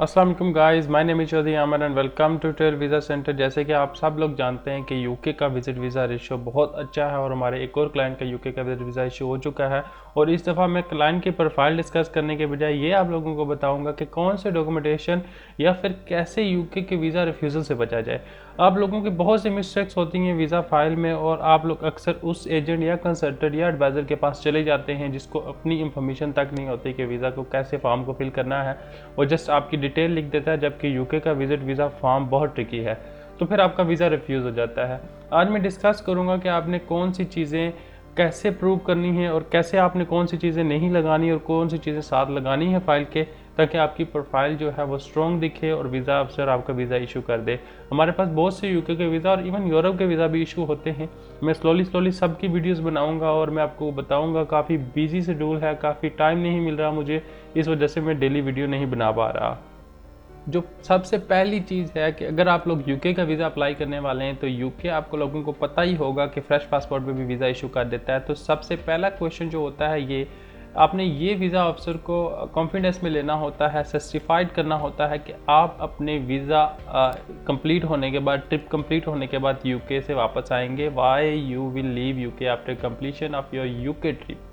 अस्सलाम वालेकुम guys, my name is Chaudhary Aamir and welcome to travel visa centre. जैसे कि आप सब लोग जानते हैं कि यूके का विज़िट वीज़ा रेशियो बहुत अच्छा है और हमारे एक और क्लाइंट का यूके का विज़िट वीज़ा इशू हो चुका है। और इस दफ़ा मैं क्लाइंट की प्रोफाइल डिस्कस करने के बजाय ये आप लोगों को बताऊंगा कि कौन से डॉक्यूमेंटेशन या फिर कैसे यूके के वीज़ा रिफ्यूज़ल से बचा जाए। आप लोगों की बहुत सी मिस्टेक्स होती हैं वीज़ा फाइल में और आप लोग अक्सर उस एजेंट या कंसल्टेंट या एडवाइज़र के पास चले जाते हैं जिसको अपनी इंफॉर्मेशन तक नहीं होती कि वीज़ा को कैसे फॉर्म को फिल करना है, वो जस्ट आपकी डिटेल लिख देता है, जबकि यूके का विजिट वीज़ा फॉर्म बहुत ट्रिकी है, तो फिर आपका वीज़ा रिफ्यूज़ हो जाता है। आज मैं डिस्कस करूँगा कि आपने कौन सी चीज़ें कैसे प्रूव करनी है और कैसे आपने कौन सी चीज़ें नहीं लगानी और कौन सी चीज़ें साथ लगानी है फाइल के, ताकि आपकी प्रोफाइल जो है वो स्ट्रॉन्ग दिखे और वीज़ा अफसर आपका वीज़ा इशू कर दे। हमारे पास बहुत से यूके के वीज़ा और इवन यूरोप के वीज़ा भी इशू होते हैं। मैं स्लोली सबकी वीडियोस बनाऊंगा और मैं आपको बताऊंगा। काफ़ी बिजी शेड्यूल है, काफ़ी टाइम नहीं मिल रहा मुझे, इस वजह से मैं डेली वीडियो नहीं बना पा रहा। जो सबसे पहली चीज़ है कि अगर आप लोग यूके का वीज़ा अप्लाई करने वाले हैं तो यूके आपको लोगों को पता ही होगा कि फ्रेश पासपोर्ट पे भी वीज़ा इशू कर देता है। तो सबसे पहला क्वेश्चन जो होता है, ये आपने ये वीज़ा ऑफिसर को कॉन्फिडेंस में लेना होता है, सर्टिफाइड करना होता है कि आप अपने वीज़ा कंप्लीट होने के बाद, ट्रिप कंप्लीट होने के बाद यूके से वापस आएंगे। Why you will leave UK after completion of your UK trip.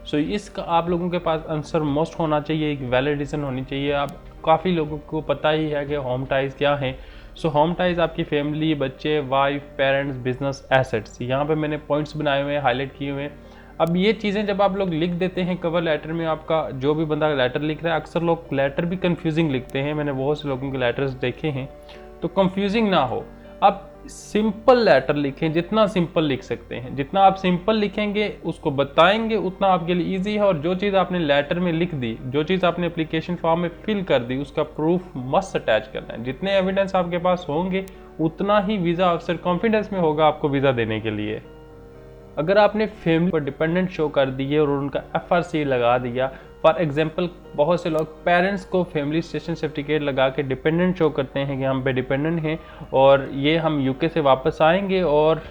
So इसका आप लोगों के पास आंसर मोस्ट होना चाहिए, एक वैलिड रीज़न होनी चाहिए। आप काफ़ी लोगों को पता ही है कि होम टाइज क्या हैं। सो होम टाइज आपकी फैमिली, बच्चे, वाइफ, पेरेंट्स, बिजनेस, एसेट्स। यहाँ पे मैंने पॉइंट्स बनाए हुए हैं, हाईलाइट किए हुए हैं। अब ये चीज़ें जब आप लोग लिख देते हैं कवर लेटर में, आपका जो भी बंदा लेटर लिख रहा है, अक्सर लोग लेटर भी कंफ्यूजिंग लिखते हैं, मैंने बहुत से लोगों के लेटर्स देखे हैं, तो कंफ्यूजिंग ना हो। आप सिंपल लेटर लिखें, जितना सिंपल लिख सकते हैं, जितना आप सिंपल लिखेंगे उसको बताएंगे उतना आपके लिए इजी है। और जो चीज़ आपने लेटर में लिख दी, जो चीज़ आपने एप्लीकेशन फॉर्म में फिल कर दी, उसका प्रूफ मस्ट अटैच करना है। जितने एविडेंस आपके पास होंगे उतना ही वीज़ा अफसर कॉन्फिडेंस में होगा आपको वीज़ा देने के लिए। अगर आपने फैमिली पर डिपेंडेंट शो कर दिए और उनका FRC लगा दिया, फॉर एग्जांपल बहुत से लोग पेरेंट्स को फैमिली स्टेशन सर्टिफिकेट लगा के डिपेंडेंट शो करते हैं कि हम पे डिपेंडेंट हैं और ये हम यूके से वापस आएंगे और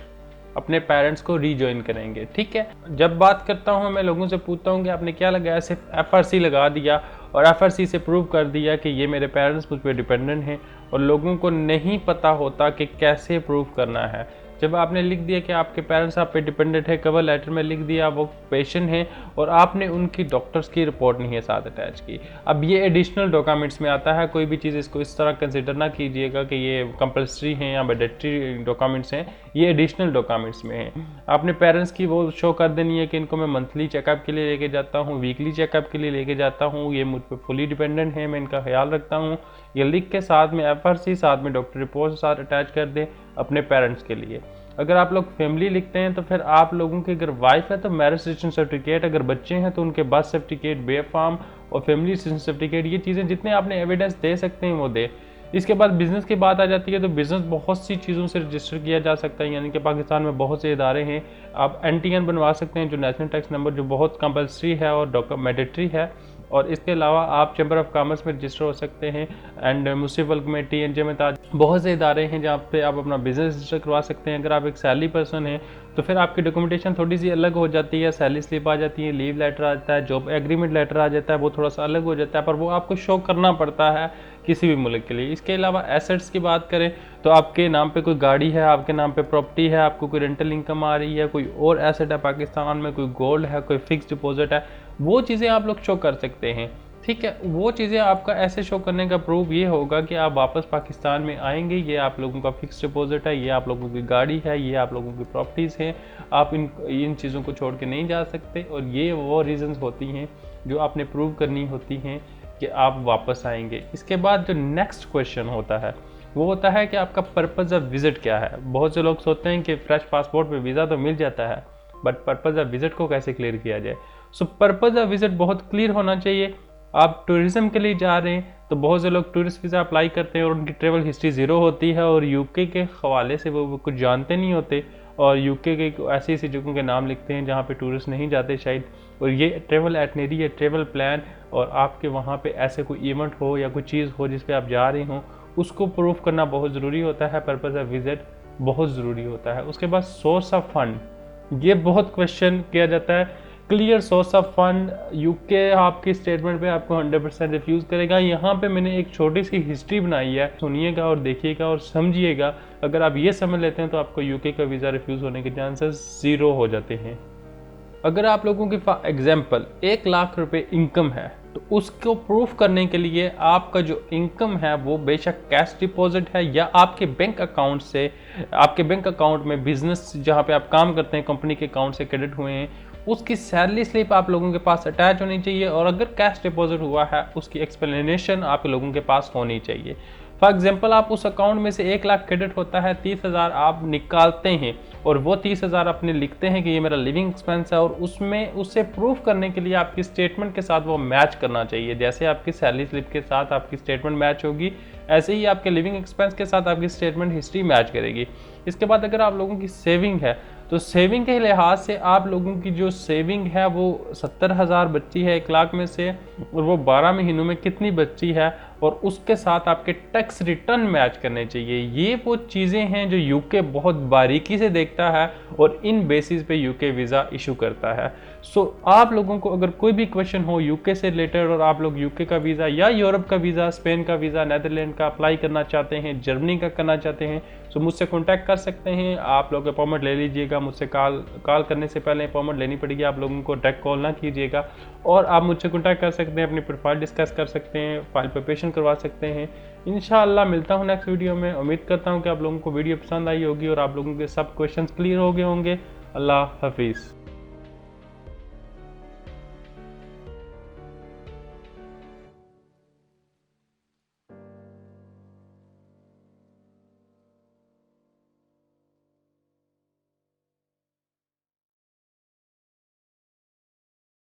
अपने पेरेंट्स को रीजॉइन करेंगे। ठीक है, जब बात करता हूँ मैं लोगों से पूछता हूँ कि आपने क्या लगाया, सिर्फ FRC लगा दिया और FRC से प्रूव कर दिया कि ये मेरे पेरेंट्स मुझ पर डिपेंडेंट हैं, और लोगों को नहीं पता होता कि कैसे प्रूव करना है। जब आपने लिख दिया कि आपके पेरेंट्स आप पे डिपेंडेंट है, कवर लेटर में लिख दिया वो पेशेंट हैं और आपने उनकी डॉक्टर्स की रिपोर्ट नहीं है साथ अटैच की, अब ये एडिशनल डॉक्यूमेंट्स में आता है। कोई भी चीज़ इसको इस तरह कंसिडर ना कीजिएगा कि ये कंपलसरी हैं या मैंडेटरी डॉक्यूमेंट्स हैं, ये एडिशनल डॉक्यूमेंट्स में हैं। आपने पेरेंट्स की वो शो कर देनी है कि इनको मैं मंथली चेकअप के लिए लेके जाता हूँ, वीकली चेकअप के लिए लेके जाता हूँ, ये मुझ पर फुली डिपेंडेंट है, मैं इनका ख्याल रखता हूँ। ये लिख के साथ में FRC, साथ में डॉक्टर रिपोर्ट साथ अटैच कर दें अपने पेरेंट्स के लिए। अगर आप लोग फैमिली लिखते हैं तो फिर आप लोगों की अगर वाइफ है तो मैरिज रजिस्ट्रेशन सर्टिफिकेट, अगर बच्चे हैं तो उनके बर्थ सर्टिफिकेट, बे फॉर्म और फैमिली रजिस्ट्रेशन सर्टिफिकेट, ये चीज़ें जितने आपने एविडेंस दे सकते हैं वो दे। इसके बाद बिज़नेस की बात आ जाती है तो बिज़नेस बहुत सी चीज़ों से रजिस्टर किया जा सकता है, यानी कि पाकिस्तान में बहुत से इदारे हैं। आप NTN बनवा सकते हैं, जो नेशनल टैक्स नंबर, जो बहुत कंपलसरी है और मैंडेटरी है। और इसके अलावा आप चैम्बर ऑफ कॉमर्स में रजिस्टर हो सकते हैं एंड म्यूनसिपल कमेटी, एनजीओ में बहुत से इदारे हैं जहाँ पे आप अपना बिजनेस रजिस्टर करवा सकते हैं। अगर आप एक सैलरी पर्सन हैं तो फिर आपकी डॉक्यूमेंटेशन थोड़ी सी अलग हो जाती है, सैलरी स्लिप आ जाती है, लीव लेटर आता है, जॉब एग्रीमेंट लेटर आ जाता है, वो थोड़ा सा अलग हो जाता है, पर वो आपको शो करना पड़ता है किसी भी मुल्क के लिए। इसके अलावा एसेट्स की बात करें तो आपके नाम पे कोई गाड़ी है, आपके नाम पे प्रॉपर्टी है, आपको कोई रेंटल इनकम आ रही है, कोई और एसेट है पाकिस्तान में, कोई गोल्ड है, कोई फिक्स डिपॉजिट है, वो चीज़ें आप लोग शो कर सकते हैं। ठीक है, वो चीज़ें आपका ऐसे शो करने का प्रूफ ये होगा कि आप वापस पाकिस्तान में आएंगे, ये आप लोगों का फिक्स डिपॉजिट है, ये आप लोगों की गाड़ी है, ये आप लोगों की प्रॉपर्टीज़ हैं, आप इन चीज़ों को छोड़ के नहीं जा सकते। और ये वो रीज़न्स होती हैं जो आपने प्रूव करनी होती हैं कि आप वापस आएंगे। इसके बाद जो नेक्स्ट क्वेश्चन होता है वो होता है कि आपका पर्पज़ ऑफ विज़िट क्या है। बहुत से लोग सोचते हैं कि फ्रेश पासपोर्ट पे वीज़ा तो मिल जाता है, बट पर्पज़ ऑफ विज़िट को कैसे क्लियर किया जाए। सो पर्पज़ ऑफ विज़िट बहुत क्लियर होना चाहिए। आप टूरिज़्म के लिए जा रहे हैं तो बहुत से लोग टूरिस्ट वीज़ा अप्लाई करते हैं और उनकी ट्रैवल हिस्ट्री ज़ीरो होती है और यूके के हवाले से वो कुछ जानते नहीं होते, और यूके के ऐसी ऐसी जगहों के नाम लिखते हैं जहाँ पे टूरिस्ट नहीं जाते शायद। और ये ट्रैवल एटनरी है, ट्रैवल प्लान, और आपके वहाँ पे ऐसे कोई इवेंट हो या कोई चीज़ हो जिस पे आप जा रहे हों, उसको प्रूफ करना बहुत ज़रूरी होता है। पर्पज़ ऑफ विज़िट बहुत ज़रूरी होता है। उसके बाद सोर्स ऑफ फंड, ये बहुत क्वेश्चन किया जाता है clear source of fund. UK आपकी स्टेटमेंट पे आपको 100% रिफ्यूज़ करेगा। यहाँ पे मैंने एक छोटी सी हिस्ट्री बनाई है, सुनिएगा और देखिएगा और समझिएगा। अगर आप ये समझ लेते हैं तो आपको यूके का वीज़ा रिफ्यूज़ होने के चांसेस 0 हो जाते हैं। अगर आप लोगों की एग्जाम्पल 1 लाख रुपए इनकम है तो उसको प्रूफ करने के लिए आपका जो इनकम है वो बेशक कैश डिपॉजिट है या आपके बैंक अकाउंट से, आपके बैंक अकाउंट में बिजनेस जहाँ पे आप काम करते हैं कंपनी के अकाउंट से क्रेडिट हुए हैं, उसकी सैलरी स्लिप आप लोगों के पास अटैच होनी चाहिए। और अगर कैश डिपॉजिट हुआ है उसकी एक्सप्लेनेशन आप लोगों के पास होनी चाहिए। फॉर एग्जाम्पल आप उस अकाउंट में से 1 लाख क्रेडिट होता है, 30,000 आप निकालते हैं और वो 30,000 अपने लिखते हैं कि ये मेरा लिविंग एक्सपेंस है, और उसमें उससे प्रूफ करने के लिए आपकी स्टेटमेंट के साथ वो मैच करना चाहिए। जैसे आपकी सैलरी स्लिप के साथ आपकी स्टेटमेंट मैच होगी, ऐसे ही आपके लिविंग एक्सपेंस के साथ आपकी स्टेटमेंट हिस्ट्री मैच करेगी। इसके बाद अगर आप लोगों की सेविंग है तो सेविंग के लिहाज से आप लोगों की जो सेविंग है वो 70,000 बच्ची है 1 लाख में से, और वो 12 महीनों में कितनी बच्ची है, और उसके साथ आपके टैक्स रिटर्न मैच करने चाहिए। ये वो चीज़ें हैं जो यूके बहुत बारीकी से देखता है और इन बेसिस पे यूके वीज़ा इशू करता है। सो आप लोगों को अगर कोई भी क्वेश्चन हो यूके से रिलेटेड और आप लोग यूके का वीज़ा या यूरोप का वीज़ा, स्पेन का वीज़ा, नेदरलैंड का अप्लाई करना चाहते हैं, जर्मनी का करना चाहते हैं, सो मुझसे कॉन्टैक्ट कर सकते हैं। आप लोग अपॉइंटमेंट ले लीजिएगा। मुझसे कॉल करने से पहले अपॉइंटमेंट लेनी पड़ेगी, आप लोगों को डायरेक्ट कॉल ना कीजिएगा। और आप मुझसे कॉन्टैक्ट कर सकते हैं, अपनी प्रोफाइल डिस्कस कर सकते हैं, फाइल प्रिपरेशन करवा सकते हैं। इंशाल्लाह मिलता हूँ नेक्स्ट वीडियो में। उम्मीद करता हूँ कि आप लोगों को वीडियो पसंद आई होगी और आप लोगों के सब क्वेश्चंस क्लियर हो गए होंगे। अल्लाह हाफिज़।